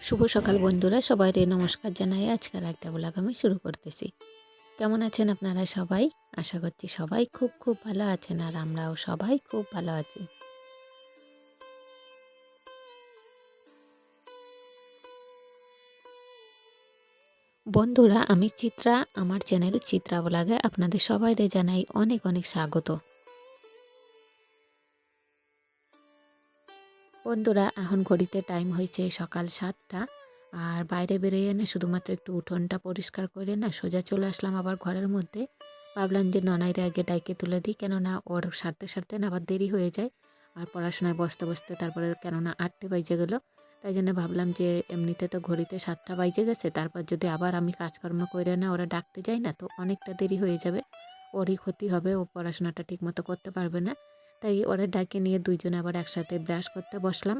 শুভ সকাল বন্ধুরা, সবাইকে নমস্কার জানাই। আজকের একটা ব্লগ আমি শুরু করতেছি। কেমন আছেন আপনারা সবাই? আশা করছি সবাই খুব খুব ভালো আছেন, আর আমরাও সবাই খুব ভালো আছি। বন্ধুরা, আমি চিত্রা, আমার চ্যানেল চিত্রা ব্লগে আপনাদের সবাইকে জানাই অনেক অনেক স্বাগত। বন্ধুরা, এখন ঘড়িতে টাইম হয়েছে সকাল 7টা। আর বাইরে বেরিয়ে না শুধুমাত্র একটু উঠোনটা পরিষ্কার করে না সোজা চলে আসলাম আবার ঘরের মধ্যে। ভাবলাম যে ননাইরে আগে ডাইকে তুলে দিই, কেননা ওর সারতে সারতে না আবার দেরি হয়ে যায়। আর পড়াশোনায় বসতে বসতে তারপরে কেননা 8টে বাইজে গেল। তাই জন্য ভাবলাম যে এমনিতে তো ঘড়িতে 7টা বাইজে গেছে, তারপর যদি আবার আমি কাজকর্ম করে না ওরা ডাকতে যাই না, তো অনেকটা দেরি হয়ে যাবে, ওরই ক্ষতি হবে, ও পড়াশোনাটা ঠিকমতো করতে পারবে না। তাই ওরা ডাকে নিয়ে দুইজনে আবার একসাথে ব্রাশ করতে বসলাম।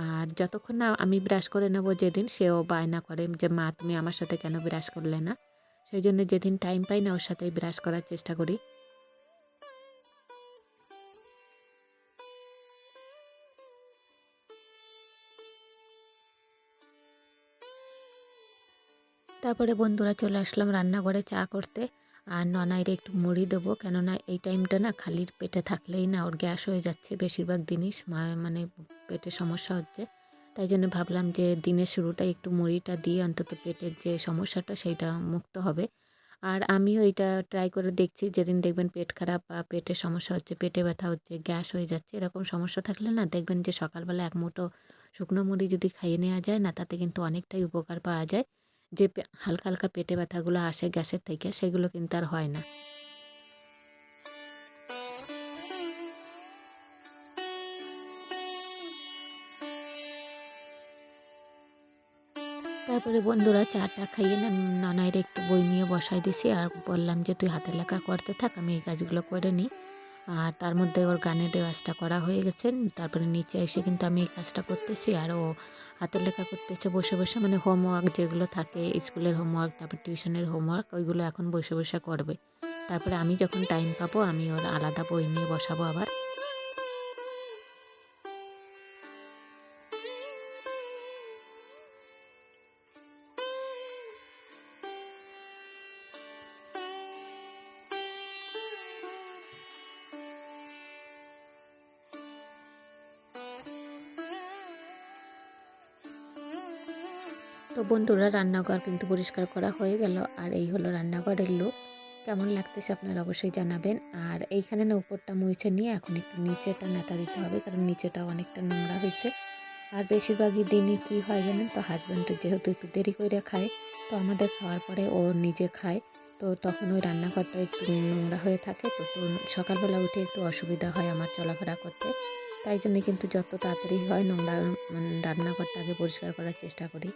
আর যতক্ষণ না আমি ব্রাশ করে নেবো যেদিন, সেও বায়না করে যে মা তুমি আমার সাথে কেন ব্রাশ করলে না। সেই জন্য যেদিন টাইম পাই না ওর সাথেই ব্রাশ করার চেষ্টা করি। তারপরে বন্ধুরা চলে আসলাম রান্নাঘরে চা করতে। আর ননাইরে একটু মুড়ি দেবো, কেননা এই টাইমটা না খালির পেটে থাকলেই না ওর গ্যাস হয়ে যাচ্ছে বেশিরভাগ দিনই, মানে পেটে সমস্যা হচ্ছে। তাই জন্য ভাবলাম যে দিনের শুরুটা একটু মুড়িটা দিয়ে অন্তত পেটের যে সমস্যাটা সেইটা মুক্ত হবে। আর আমিও এটা ট্রাই করে দেখছি, যেদিন দেখবেন পেট খারাপ বা পেটের সমস্যা হচ্ছে, পেটে ব্যথা হচ্ছে, গ্যাস হয়ে যাচ্ছে, এরকম সমস্যা থাকলে না দেখবেন যে সকালবেলা এক মুঠো শুকনো মুড়ি যদি খাইয়ে নেওয়া যায় না, তাতে কিন্তু অনেকটাই উপকার পাওয়া যায়। যে হালকা হালকা পেটে ব্যথাগুলো আসে গ্যাসের থেকে, সেগুলো কিন্তু আর হয় না। তারপরে বন্ধুরা চাটা খাইয়ে না ননাইরে একটু বই নিয়ে বসাই দিছি, আর বললাম যে তুই হাতের লেখা করতে থাক, আমি এই কাজগুলো করে নিই। আর তার মধ্যে ওর গানের রেওয়াজটা করা হয়ে গেছে। তারপরে নিচে এসে কিন্তু আমি এই কাজটা করতেছি, আর ও হাতের লেখা করতেছে বসে বসে, মানে হোমওয়ার্ক যেগুলো থাকে স্কুলের হোমওয়ার্ক, তারপর টিউশনের হোমওয়ার্ক, ওইগুলো এখন বসে বসে করবে। তারপরে আমি যখন টাইম পাবো আমি ওর আলাদা বই নিয়ে বসাবো আবার। তো বন্ধুরা, রান্নাঘর কিন্তু পরিষ্কার করা হয়ে গেল, আর এই হলো রান্নাঘরের লুক। কেমন লাগতেছে আপনারা অবশ্যই জানাবেন। আর এইখানে না উপরটা মুছে নিয়ে এখন একটু নিচেটা নেতা দিতে হবে, কারণ নিচেটা অনেকটা নোংরা হয়েছে। আর বেশিরভাগই দিনই কি হয় জানেন তো, হাজব্যান্ডের যেহেতু একটু দেরি করে খায়, তো আমাদের খাওয়ার পরে ও নিজে খায়, তো তখন ওই রান্নাঘরটা একটু নোংরা হয়ে থাকে। তো সকালবেলা উঠে একটু অসুবিধা হয় আমার চলাফেরা করতে। তাই জন্য কিন্তু যত তাড়াতাড়ি হয় নোংরা, মানে রান্নাঘরটা আগে পরিষ্কার করার চেষ্টা করি।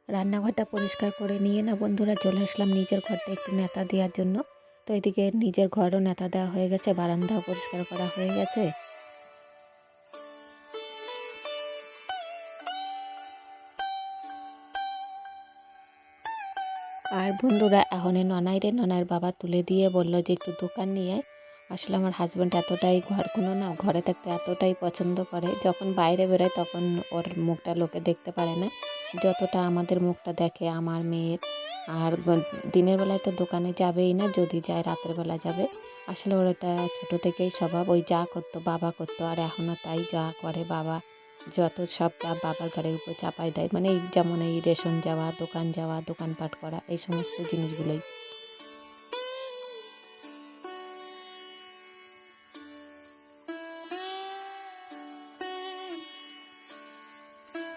রান্নাঘরটা পরিষ্কার করে নিয়ে না বন্ধুরা চলে আসলাম নিজের ঘরটা একটু নেতা দেওয়ার জন্য। তো এদিকে নিজের ঘরও নেতা দেওয়া হয়ে গেছে, বারান্দাও পরিষ্কার করা হয়ে গেছে। আর বন্ধুরা এখন ননাইয়ের বাবা তুলে দিয়ে বলল যে একটু দোকান নিয়ে আয়। আসলে আমার হাজব্যান্ড এতটাই ঘরকুনো না, ঘরে থাকতে এতটাই পছন্দ করে, যখন বাইরে বেরোয় তখন ওর মুখটা লোকে দেখতে পারে না, যতটা আমাদের মুখটা দেখে আমার মেয়ের। আর দিনের বেলায় তো দোকানে যাবেই না, যদি যায় রাতের বেলা যাবে। আসলে ওর এটা ছোটো থেকেই স্বভাব, ওই যা করতো বাবা করতো, আর এখনও তাই, যা করে বাবা, যত সব চাপ বাবার ঘাড়ের উপর চাপাই দেয়, মানে এই যেমন এই রেশন যাওয়া দোকানপাট করা, এই সমস্ত জিনিসগুলোই।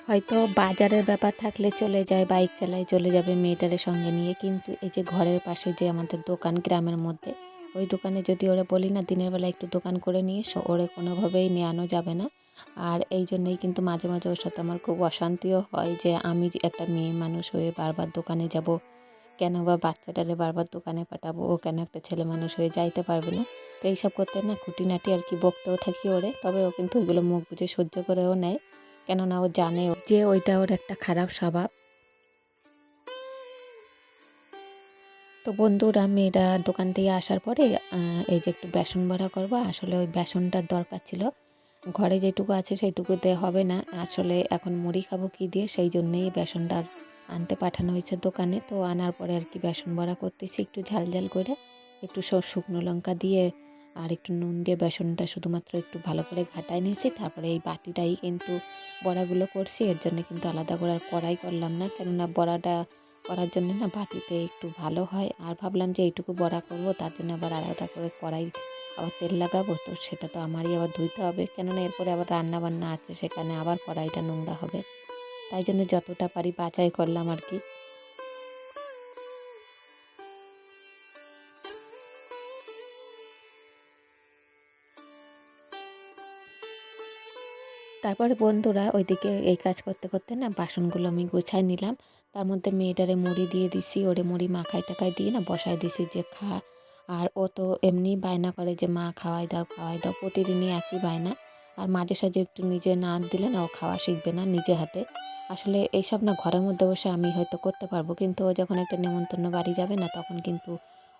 হয়তো বাজারের ব্যাপার থাকলে চলে যায়, বাইক চালায় চলে যাবে মেয়েটারের সঙ্গে নিয়ে, কিন্তু এই যে ঘরের পাশে যে আমাদের দোকান গ্রামের মধ্যে, ওই দোকানে যদি ওরা বলি না দিনের বেলা একটু দোকান করে নিয়ে এসো, ওরে কোনোভাবেই নেওয়ানো যাবে না। আর এই জন্যই কিন্তু মাঝে মাঝে ওর সাথে আমার খুব অশান্তিও হয়, যে আমি যে একটা মেয়ে মানুষ হয়ে বারবার দোকানে যাব, কেন বা বাচ্চাটারে বারবার দোকানে পাঠাবো, ও কেন একটা ছেলে মানুষ হয়ে যাইতে পারবে না। তো এইসব করতে না খুঁটিনাটি আর কি বকতেও থাকি ওরে, তবে ও কিন্তু ওইগুলো মুখ বুজে সহ্য করেও নেয়। কেননা ও জানে যে ওইটা ওর একটা খারাপ স্বভাব। তো বন্ধুরা, মেয়েরা দোকান থেকে আসার পরে এই যে একটু বেসন বড়া করবো। আসলে ওই বেসনটার দরকার ছিল, ঘরে যেটুকু আছে সেইটুকুতে হবে না। আসলে এখন মুড়ি খাবো কী দিয়ে, সেই জন্যেই বেসনটা আনতে পাঠানো হয়েছে দোকানে। তো আনার পরে আর কি বেসন বড়া করতেছি একটু ঝাল ঝাল করে, একটু শুকনো লঙ্কা দিয়ে আর একটু নুন দিয়ে বেসনটা শুধুমাত্র একটু ভালো করে ঘাটায় নিয়েছি। তারপরে এই বাটিটাই কিন্তু বড়াগুলো করছি, এর জন্য কিন্তু আলাদা করে আর কড়াই করলাম না, কেননা বড়াটা করার জন্য না বাটিতে একটু ভালো হয়। আর ভাবলাম যে এইটুকু বড়া করব, তার জন্য আবার আলাদা করে কড়াই আবার তেল লাগাবো, তো সেটা তো আমারই আবার ধুইতে হবে, কেননা এরপরে আবার রান্না বান্না আছে, সেখানে আবার কড়াইটা নোংরা হবে। তাই জন্য যতটা পারি বাছাই করলাম আর কি। তারপরে বন্ধুরা, ওইদিকে এই কাজ করতে করতে না বাসনগুলো আমি গুছাই নিলাম। তার মধ্যে মেয়েটারে মুড়ি দিয়ে দিছি, ওরে মুড়ি মাখাই টাকাই দিয়ে না বসাই দিছি যে খা। আর ও তো এমনি বায়না করে যে মা খাওয়াই দাও খাওয়াই দাও, প্রতিদিনই একই বায়না। আর মাঝে সাঝে একটু নিজে না দিলে না ও খাওয়া শিখবে না নিজে হাতে। আসলে এইসব না ঘরের মধ্যে বসে আমি হয়তো করতে পারবো, কিন্তু ও যখন একটা নেমন্তন্ন বাড়ি যাবে না, তখন কিন্তু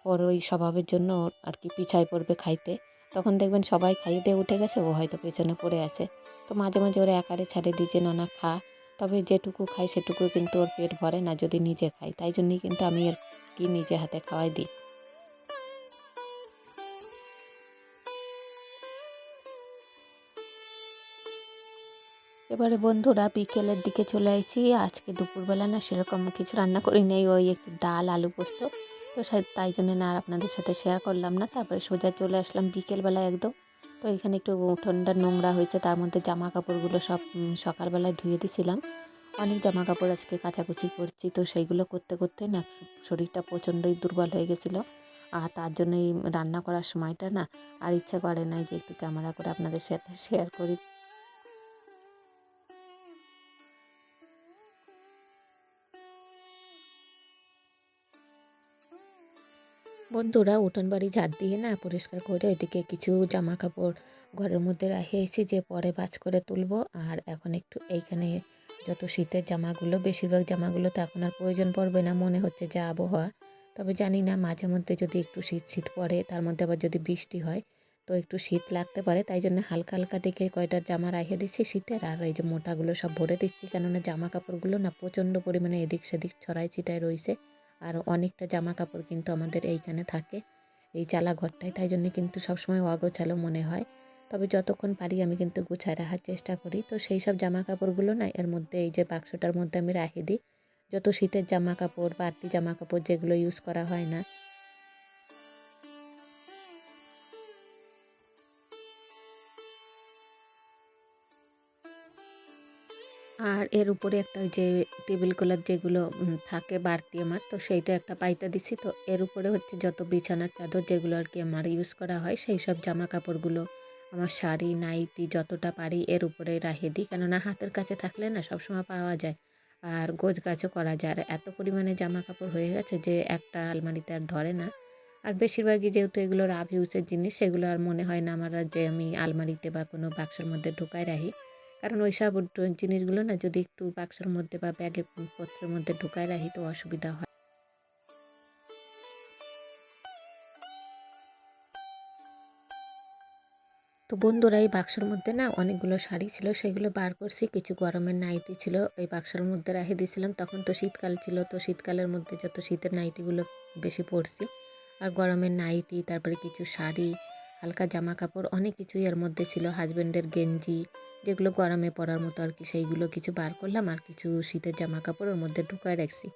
ওর ওই স্বভাবের জন্য ওর আর কি পিছায় পড়বে খাইতে। তখন দেখবেন সবাই খাইয়ে দিয়ে উঠে গেছে, ও হয়তো পেছনে পড়ে আছে। তো মাঝে মাঝে ওরা একারে ছাড়ে দিই যে না খা। তবে যেটুকু খাই সেটুকু কিন্তু ওর পেট ভরে না যদি নিজে খাই, তাই জন্যই কিন্তু আমি আর কি নিজে হাতে খাওয়াই দিই। এবারে বন্ধুরা, বিকেলের দিকে চলে আসছি। আজকে দুপুরবেলা না সেরকম কিছু রান্না করি নাই, ওই একটু ডাল আলু পোস্ত। তো তাই জন্য না আর আপনাদের সাথে শেয়ার করলাম না। তারপরে সোজা চলে আসলাম বিকেলবেলা একদম। তো এখানে একটু উঠোনটা নোংরা হয়েছে, তার মধ্যে জামা কাপড়গুলো সব সকালবেলায় ধুয়ে দিছিলাম। অনেক জামা কাপড় আজকে কাচাকুচি করছি, তো সেইগুলো করতে করতে না শরীরটা প্রচণ্ডই দুর্বল হয়ে গেছিলো। আর তার জন্যই রান্না করার সময়টা না আর ইচ্ছা করে নাই যে একটু ক্যামেরা করে আপনাদের সাথে শেয়ার করি। বন্ধুরা, উঠোন বাড়ি ঝাড় দিয়ে না পরিষ্কার করে ওইদিকে কিছু জামা কাপড় ঘরের মধ্যে রেখে এসেছি যে পরে ভাঁজ করে তুলবো। আর এখন একটু এইখানে যত শীতের জামাগুলো, বেশিরভাগ জামাগুলো তো এখন আর প্রয়োজন পড়বে না মনে হচ্ছে, যে আবহাওয়া। তবে জানি না, মাঝে মধ্যে যদি একটু শীত শীত পড়ে, তার মধ্যে আবার যদি বৃষ্টি হয়, তো একটু শীত লাগতে পারে। তাই জন্য হালকা হালকা দেখে কয়টা জামা রেখে দিচ্ছি শীতের, আর এই যে মোটাগুলো সব ভরে দিচ্ছি, কেননা জামা কাপড়গুলো না প্রচণ্ড পরিমাণে এদিক সেদিক ছড়াই ছিটায় রয়েছে। আর অনেকটা জামা কাপড় কিন্তু আমাদের এইখানে থাকে এই চালা ঘরটায়, তাই জন্য কিন্তু সবসময় অগোছালো মনে হয়। তবে যতক্ষণ পারি আমি কিন্তু গুছায় রাখার চেষ্টা করি। তো সেই সব জামা কাপড়গুলো না এর মধ্যে, এই যে বাক্সটার মধ্যে আমি রেখে দিই। যত শীতের জামা কাপড়, বাড়তি জামা কাপড় যেগুলো ইউজ করা হয় না। আর এর উপরে একটা ওই যে টেবিল ক্লথ যেগুলো থাকে বাড়তি আমার, তো সেইটা একটা পাইতা দিছি। তো এর উপরে হচ্ছে যত বিছানার চাদর যেগুলো আর কি আমার ইউজ করা হয়, সেই সব জামা কাপড়গুলো, আমার শাড়ি নাইটি যতটা পারি এর উপরে রেখে দিই, কেননা হাতের কাছে থাকলে না সবসময় পাওয়া যায় আর গোছগাছও করা যায়। আর এত পরিমাণে জামা কাপড় হয়ে গেছে যে একটা আলমারিতে আর ধরে না। আর বেশিরভাগই যেহেতু এগুলো রাফ ইউজের জিনিস, সেগুলো আর মনে হয় না আমার আর যে আমি আলমারিতে বা কোনো বাক্সের মধ্যে ঢুকায় রাখি। কারণ ওইসব জিনিসগুলো না যদি একটু বাক্সের মধ্যে বা ব্যাগের পত্রের মধ্যে ঢুকায় রাখি, তো অসুবিধা হয়। তো বন্ধুরা, এই বাক্সের মধ্যে না অনেকগুলো শাড়ি ছিল, সেগুলো বার করছি। কিছু গরমের নাইটি ছিল এই বাক্সের মধ্যে রেখে দিয়েছিলাম, তখন তো শীতকাল ছিল, তো শীতকালের মধ্যে যত শীতের নাইটিগুলো বেশি পরছি। আর গরমের নাইটি, তারপরে কিছু শাড়ি, হালকা জামা কাপড়, অনেক কিছুই এর মধ্যে ছিল। হাজব্যান্ডের গেঞ্জি যেগুলো গরমে পরার মতো আর কি, সেইগুলো কিছু বার করলাম। আর কিছু শীতের জামা কাপড় ওর মধ্যে ঢুকায় রাখছি।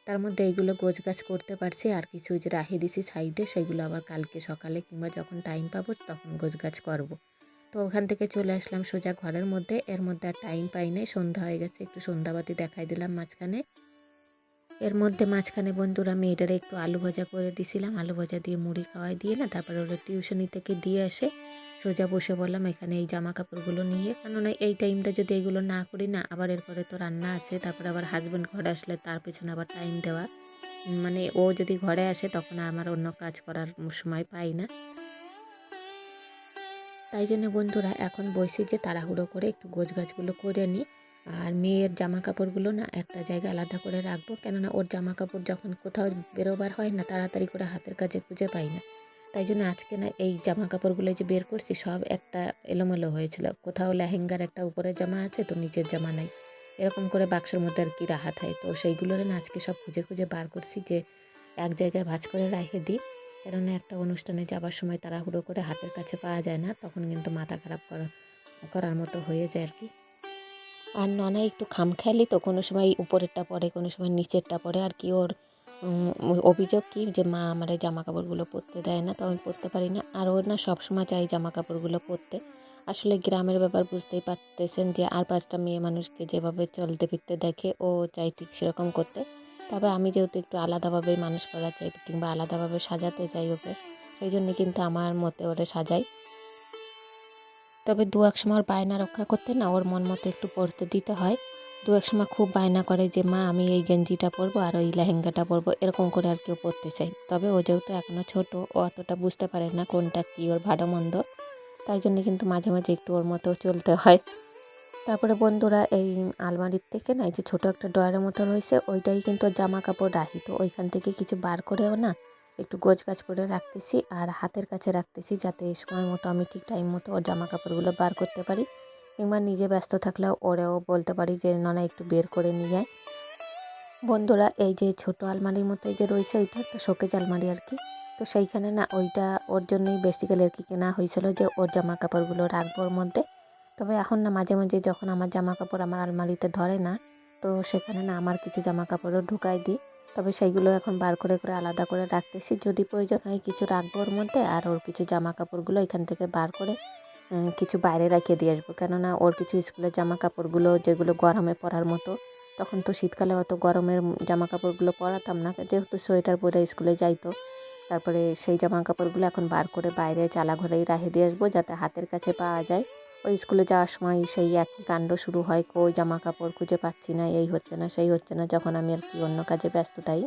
তার মধ্যে এইগুলো গোছগাছ করতে পারছি, আর কিছু যে রেখে দিছি সাইডে, সেগুলো আবার কালকে সকালে কিংবা যখন টাইম পাবো তখন গোছগাছ করব। তো ওখান থেকে চলে আসলাম সোজা ঘরের মধ্যে। এর মধ্যে আর টাইম পাই নাই, সন্ধ্যা হয়ে গেছে, একটু সন্ধ্যাবাতি দেখাই দিলাম মাঝখানে। এর মধ্যে মাঝখানে বন্ধুরা, মেয়েটারে একটু আলু ভাজা করে দিছিলাম, আলু ভাজা দিয়ে মুড়ি খাওয়াই দিয়ে না, তারপরে ওরা টিউশনি থেকে দিয়ে আসে সোজা বসে বললাম এখানে এই জামা কাপড়গুলো নিয়ে, কেননা এই টাইমটা যদি এইগুলো না করি না, আবার এরপরে তো রান্না আছে, তারপরে আবার হাজব্যান্ড ঘরে আসলে তার পেছনে আবার টাইম দেওয়া, মানে ও যদি ঘরে আসে তখন আমার অন্য কাজ করার সময় পাই না। তাই জন্য বন্ধুরা এখন বসি যে তাড়াহুড়ো করে একটু গোছগাছগুলো করে নিই। আর মেয়ের জামা কাপড়গুলো না একটা জায়গায় আলাদা করে রাখবো, কেননা ওর জামা কাপড় যখন কোথাও বেরোবার হয় না তাড়াতাড়ি করে হাতের কাছে খুঁজে পাই না। তাই জন্য আজকে না এই জামা কাপড়গুলো যে বের করছি সব একটা এলোমেলো হয়েছিল, কোথাও লেহেঙ্গার একটা উপরের জামা আছে তো নিচের জামা নাই, এরকম করে বাক্সের মধ্যে আর কি রাখা থাকে। তো সেইগুলোর না আজকে সব খুঁজে খুঁজে বার করছি যে এক জায়গায় ভাঁজ করে রেখে দিই, কেননা একটা অনুষ্ঠানে যাবার সময় তাড়াহুড়ো করে হাতের কাছে পাওয়া যায় না, তখন কিন্তু মাথা খারাপ করার মতো হয়ে যায় আর কি। আর ননাই একটু খামখেয়ালি, তো কোনো সময় উপরেরটা পরে কোনো সময় নিচেরটা পরে আর কি। ওর অভিযোগ কি যে মা আমার এই জামা কাপড়গুলো পরতে দেয় না, তো আমি পরতে পারি না। আর ওর না সবসময় চাই জামা কাপড়গুলো পরতে। আসলে গ্রামের ব্যাপার বুঝতেই পারতেছেন যে আর 5টা মেয়ে মানুষকে যেভাবে চলতে ফিরতে দেখে ও চাই ঠিক সেরকম করতে। তবে আমি যেহেতু একটু আলাদাভাবে মানুষ করা চাই কিংবা আলাদাভাবে সাজাতে চাই ওকে, সেই জন্য কিন্তু আমার মতে ওরে সাজাই। তবে দু এক সময় ওর বায়না রক্ষা করতে না ওর মন মতো একটু পরতে দিতে হয়। দু এক সময় খুব বায়না করে যে মা আমি এই গেঞ্জিটা পরবো আর ওই লেহেঙ্গাটা পরবো, এরকম করে আর কেউ পরতে চাই। তবে ও যেহেতু এখনও ছোট, ও অতটা বুঝতে পারে না কোনটা কী ওর ভালো মন্দ, তাই জন্য কিন্তু মাঝে মাঝে একটু ওর মতো চলতে হয়। তারপরে বন্ধুরা এই আলমারির থেকে না এই যে ছোটো একটা ড্রয়ারের মতো রয়েছে, ওইটাই কিন্তু জামা কাপড় রাখি। তো ওইখান থেকে কিছু বার করেও না একটু গোছগাছ করে রাখতেছি আর হাতের কাছে রাখতেছি, যাতে সময় মতো আমি ঠিক টাইম মতো ওর জামা কাপড়গুলো বার করতে পারি, কিংবা নিজে ব্যস্ত থাকলেও ওরেও বলতে পারি যে না একটু বের করে নিয়ে যায়। বন্ধুরা এই যে ছোট আলমারির মতো এই যে রয়েছে, ওইটা একটা শোকেজ আলমারি আর কি। তো সেইখানে না ওইটা ওর জন্যই বেসিক্যালি আর কি কেনা হয়েছিল, যে ওর জামা কাপড়গুলো রাখবো ওর মধ্যে। তবে এখন না মাঝে মাঝে যখন আমার জামা কাপড় আমার আলমারিতে ধরে না, তো সেখানে না আমার কিছু জামা কাপড়ও ঢুকাই দিই। তবে সেইগুলো এখন বার করে করে আলাদা করে রাখতেছি, যদি প্রয়োজন হয় কিছু রাখবো ওর মধ্যে, আর ওর কিছু জামা কাপড়গুলো এখান থেকে বার করে কিছু বাইরে রেখে দিয়ে আসবো। কেননা ওর কিছু স্কুলের জামা কাপড়গুলো যেগুলো গরমে পরার মতো, তখন তো শীতকালে অত গরমের জামা কাপড়গুলো পরাতাম না, যেহেতু সোয়েটার পরে স্কুলে যাইতো। তারপরে সেই জামা কাপড়গুলো এখন বার করে বাইরে চালা ঘরেই রেখে দিয়ে আসবো, যাতে হাতের কাছে পাওয়া যায়। ওই স্কুলে যাওয়ার সময় সেই একই কাণ্ড শুরু হয়, কই জামা কাপড় খুঁজে পাচ্ছি না, এই হচ্ছে না সেই হচ্ছে না, যখন আমি আর কি অন্য কাজে ব্যস্ত থাই।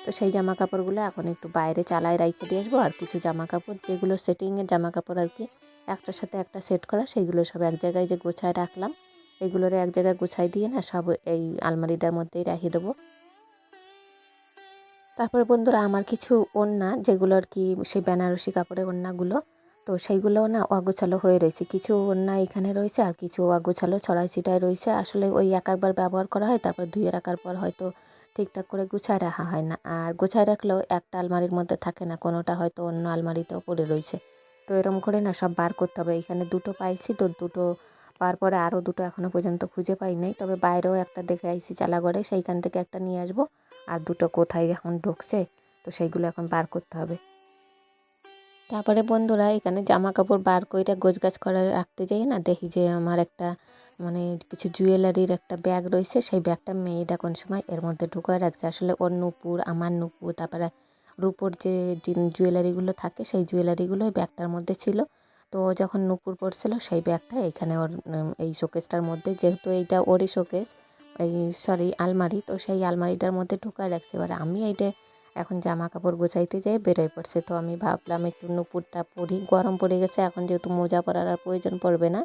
তো সেই জামা কাপড়গুলো এখন একটু বাইরে চালায় রেখে দিয়ে আসবো, আর কিছু জামা কাপড় যেগুলো সেটিংয়ের জামা কাপড় আর কি, একটার সাথে একটা সেট করা, সেইগুলো সব এক জায়গায় যে গোছায় রাখলাম, এগুলোর এক জায়গায় গোছাই দিয়ে না সব এই আলমারিটার মধ্যেই রেখে দেবো। তারপরে বন্ধুরা আমার কিছু ওড়না যেগুলো আর কি সেই বেনারসি কাপড়ের ওড়নাগুলো, তো সেইগুলোও না অগোছালো হয়ে রয়েছে। কিছু ওড়না এখানে রয়েছে আর কিছু অগোছালো ছড়াই ছিটায় রয়েছে। আসলে ওই এক একবার ব্যবহার করা হয়, তারপর ধুয়ে রাখার পর হয়তো ঠিকঠাক করে গুছায় রাখা হয় না। আর গোছায় রাখলেও একটা আলমারির মধ্যে থাকে না, কোনোটা হয়তো অন্য আলমারিতেও পড়ে রয়েছে। তো এরকম করে না সব বার করতে হবে। এখানে দুটো পাইছি, তো দুটো পাওয়ার পরে আরও দুটো এখনও পর্যন্ত খুঁজে পাই নাই। তবে বাইরেও একটা দেখে আইছি চালাঘরে, সেইখান থেকে একটা নিয়ে আসবো। আর দুটো কোথায় এখন ঢুকছে, তো সেইগুলো এখন বার করতে হবে। তারপরে বন্ধুরা এখানে জামা কাপড় বার কইরা গোছগাছ করে রাখতে যাই না, দেখি যে আমার একটা মানে কিছু জুয়েলারির একটা ব্যাগ রয়েছে, সেই ব্যাগটা মেয়েটা কোন সময় এর মধ্যে ঢুকায় রাখছে। আসলে ওর নূপুর, আমার নূপুর, তারপরে রূপোর যে জুয়েলারিগুলো থাকে সেই জুয়েলারিগুলো ওই ব্যাগটার মধ্যে ছিল। তো ও যখন নূপুর পরছিল সেই ব্যাগটা এখানে ওর এই শোকেসটার মধ্যে, যেহেতু এইটা ওরই শোকেস, এই সরি আলমারি, তো সেই আলমারিটার মধ্যে ঢুকায় রাখছে। এবার আমি এইটা এখন জামা কাপড় গোছাইতে যেয়ে বেরোয় পড়ছে, তো আমি ভাবলাম একটু নূপুরটা পরি, গরম পড়ে গেছে, এখন যেহেতু মোজা পরার আর প্রয়োজন পড়বে না,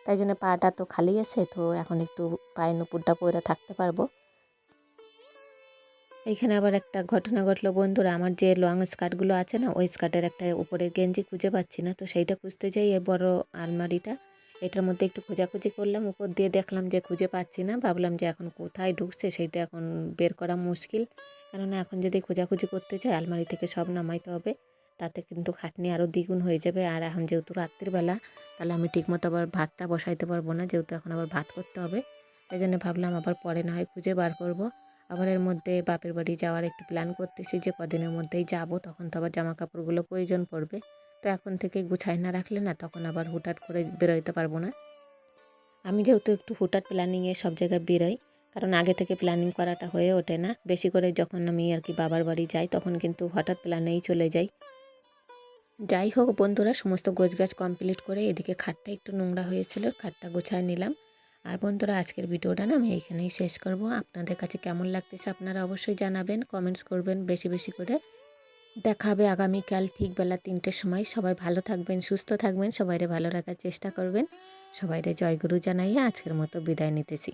তাই জন্য পাটা তো খালি আছে, তো এখন একটু পায়ে নূপুরটা পরে থাকতে পারবো। এইখানে আবার একটা ঘটনা ঘটলো বন্ধুরা, আমার যে লং স্কার্টগুলো আছে না, ওই স্কার্টের একটা উপরের গেঞ্জি খুঁজে পাচ্ছি না, তো সেইটা খুঁজতে যাই এই বড় আলমারিটা, এটার মধ্যে একটু খোঁজাখুঁজি করলাম, উপর দিয়ে দেখলাম যে খুঁজে পাচ্ছি না। ভাবলাম যে এখন কোথায় ঢুকছে সেইটা এখন বের করা মুশকিল, কেননা এখন যদি খোঁজাখুঁজি করতে চাই আলমারি থেকে সব নামাইতে হবে, তাতে কিন্তু খাটনি আরও দ্বিগুণ হয়ে যাবে। আর এখন যেহেতু রাত্রিবেলা, তাহলে আমি ঠিকমতো আবার ভাতটা বসাইতে পারবো না, যেহেতু এখন আবার ভাত করতে হবে। তাই জন্য ভাবলাম আবার পরে না হয় খুঁজে বার করব। আবার এর মধ্যে বাপের বাড়ি যাওয়ার একটু প্ল্যান করতেছি, যে কদিনের মধ্যেই যাব, তখন তো আবার জামা কাপড়গুলো প্রয়োজন পড়বে। তো এখন থেকে গুছাই না রাখলে না তখন আবার হুটহাট করে বেরোইতে পারবো না। আমি যেহেতু একটু হুটহাট প্ল্যানিংয়ে সব জায়গায় বেরোই, কারণ আগে থেকে প্ল্যানিং করাটা হয়ে ওঠে না। বেশি করে যখন আমি আর কি বাবার বাড়ি যাই তখন কিন্তু হঠাৎ প্ল্যানেই চলে যাই। যাই হোক বন্ধুরা, সমস্ত গোছগাছ কমপ্লিট করে এদিকে খাটটা একটু নোংরা হয়েছিল, খাটটা গোছায় নিলাম। আর বন্ধুরা আজকের ভিডিওটা না আমি এইখানেই শেষ করব। আপনাদের কাছে কেমন লাগতেছে আপনারা অবশ্যই জানাবেন, কমেন্টস করবেন বেশি বেশি করে। দেখা হবে আগামীকাল ঠিক বেলা 3টের সময়। সবাই ভালো থাকবেন, সুস্থ থাকবেন, সবাইরে ভালো রাখার চেষ্টা করবেন। সবাইরে জয়গুরু জানাইয়া আজকের মতো বিদায় নিতেছি।